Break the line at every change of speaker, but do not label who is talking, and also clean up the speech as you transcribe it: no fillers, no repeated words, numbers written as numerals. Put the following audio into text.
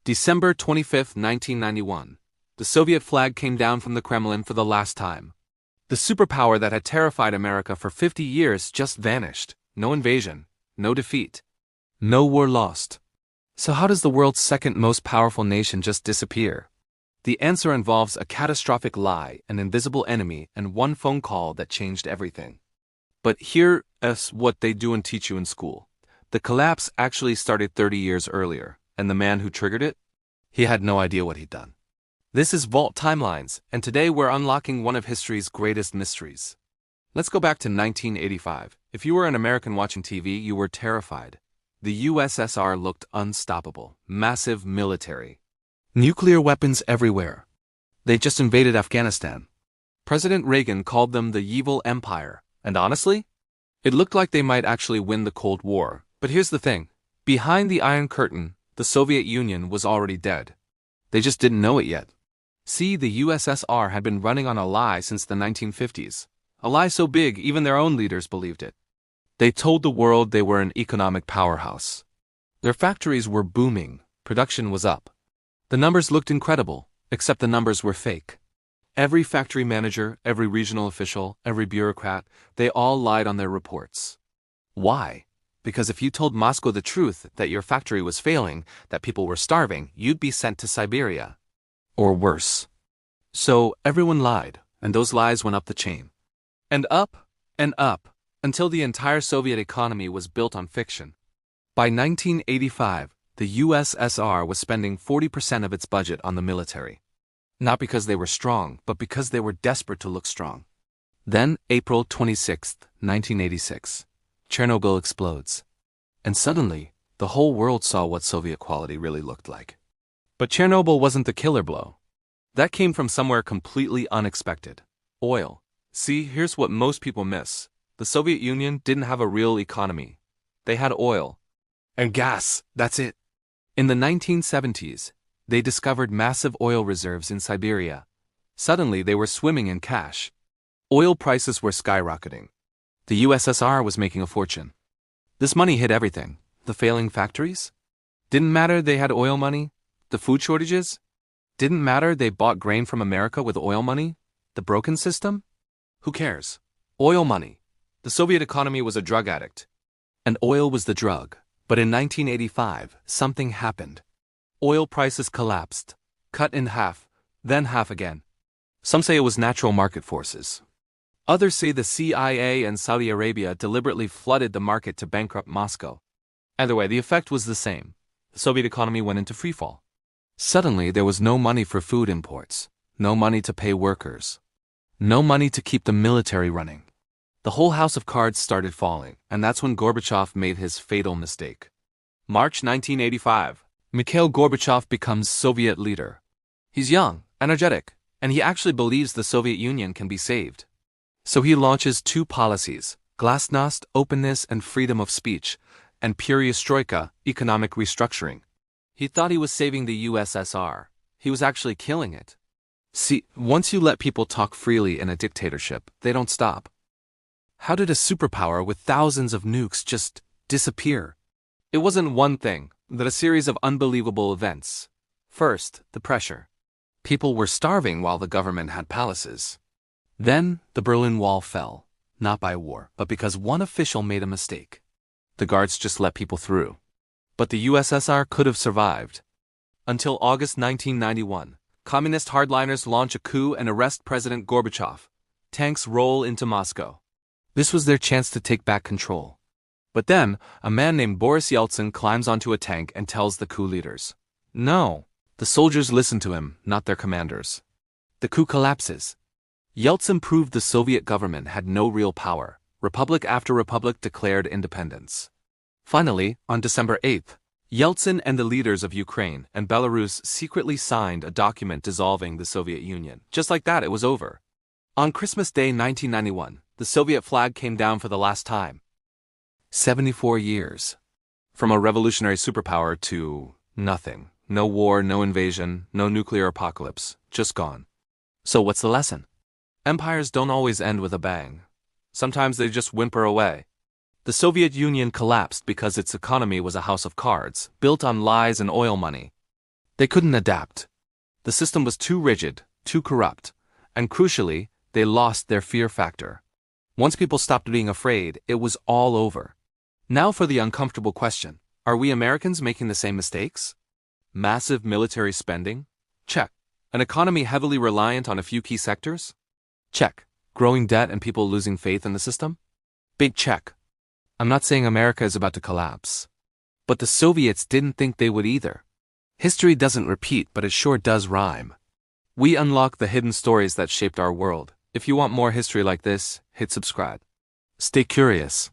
December 25, 1991. The Soviet flag came down from the Kremlin for the last time. The superpower that had terrified America for 50 years just vanished. No invasion, no defeat, no war lost. So how does the world's second most powerful nation just disappear? The answer involves a catastrophic lie, an invisible enemy, and one phone call that changed everything. But here's what they do and teach you in school. The collapse actually started 30 years earlier, and the man who triggered it? He had no idea what he'd done. This is Vault Timelines, and today we're unlocking one of history's greatest mysteries. Let's go back to 1985. If you were an American watching TV, you were terrified. The USSR looked unstoppable, massive military. Nuclear weapons everywhere. They just invaded Afghanistan. President Reagan called them the evil empire, and honestly, it looked like they might actually win the Cold War. But here's the thing. Behind the Iron Curtain, the Soviet Union was already dead. They just didn't know it yet. See, the USSR had been running on a lie since the 1950s. A lie so big, even their own leaders believed it. They told the world they were an economic powerhouse. Their factories were booming, production was up. The numbers looked incredible, except the numbers were fake. Every factory manager, every regional official, every bureaucrat, they all lied on their reports. Why? Because if you told Moscow the truth, that your factory was failing, that people were starving, you'd be sent to Siberia. Or worse. So everyone lied, and those lies went up the chain. And up, until the entire Soviet economy was built on fiction. By 1985, the USSR was spending 40% of its budget on the military. Not because they were strong, but because they were desperate to look strong. Then, April 26, 1986, Chernobyl explodes. And suddenly, the whole world saw what Soviet quality really looked like. But Chernobyl wasn't the killer blow. That came from somewhere completely unexpected. Oil. See, here's what most people miss. The Soviet Union didn't have a real economy. They had oil. And gas, that's it. In the 1970s, they discovered massive oil reserves in Siberia. Suddenly, they were swimming in cash. Oil prices were skyrocketing. The USSR was making a fortune. This money hit everything. The failing factories? Didn't matter they had oil money. The food shortages? Didn't matter they bought grain from America with oil money? The broken system? Who cares? Oil money. The Soviet economy was a drug addict. And oil was the drug. But in 1985, something happened. Oil prices collapsed, cut in half, then half again. Some say it was natural market forces. Others say the CIA and Saudi Arabia deliberately flooded the market to bankrupt Moscow. Either way, the effect was the same. The Soviet economy went into freefall. Suddenly, there was no money for food imports, no money to pay workers, no money to keep the military running. The whole house of cards started falling, and that's when Gorbachev made his fatal mistake. March 1985. Mikhail Gorbachev becomes Soviet leader. He's young, energetic, and he actually believes the Soviet Union can be saved. So he launches two policies: glasnost, openness and freedom of speech, and perestroika, economic restructuring. He thought he was saving the USSR. He was actually killing it. See, once you let people talk freely in a dictatorship, they don't stop. How did a superpower with thousands of nukes just disappear? It wasn't one thing, but a series of unbelievable events. First, the pressure. People were starving while the government had palaces. Then, the Berlin Wall fell, not by war, but because one official made a mistake. The guards just let people through. But the USSR could have survived. Until August 1991, communist hardliners launch a coup and arrest President Gorbachev. Tanks roll into Moscow. This was their chance to take back control. But then, a man named Boris Yeltsin climbs onto a tank and tells the coup leaders, no. The soldiers listen to him, not their commanders. The coup collapses. Yeltsin proved the Soviet government had no real power. Republic after republic declared independence. Finally, on December 8th, Yeltsin and the leaders of Ukraine and Belarus secretly signed a document dissolving the Soviet Union. Just like that, it was over. On Christmas Day 1991, the Soviet flag came down for the last time. 74 years. From a revolutionary superpower to nothing. No war, no invasion, no nuclear apocalypse. Just gone. So what's the lesson? Empires don't always end with a bang. Sometimes they just whimper away. The Soviet Union collapsed because its economy was a house of cards, built on lies and oil money. They couldn't adapt. The system was too rigid, too corrupt, and crucially, they lost their fear factor. Once people stopped being afraid, it was all over. Now for the uncomfortable question. Are we Americans making the same mistakes? Massive military spending? Check. An economy heavily reliant on a few key sectors? Check. Growing debt and people losing faith in the system? Big check. I'm not saying America is about to collapse. But the Soviets didn't think they would either. History doesn't repeat, but it sure does rhyme. We unlock the hidden stories that shaped our world. If you want more history like this, hit subscribe. Stay curious.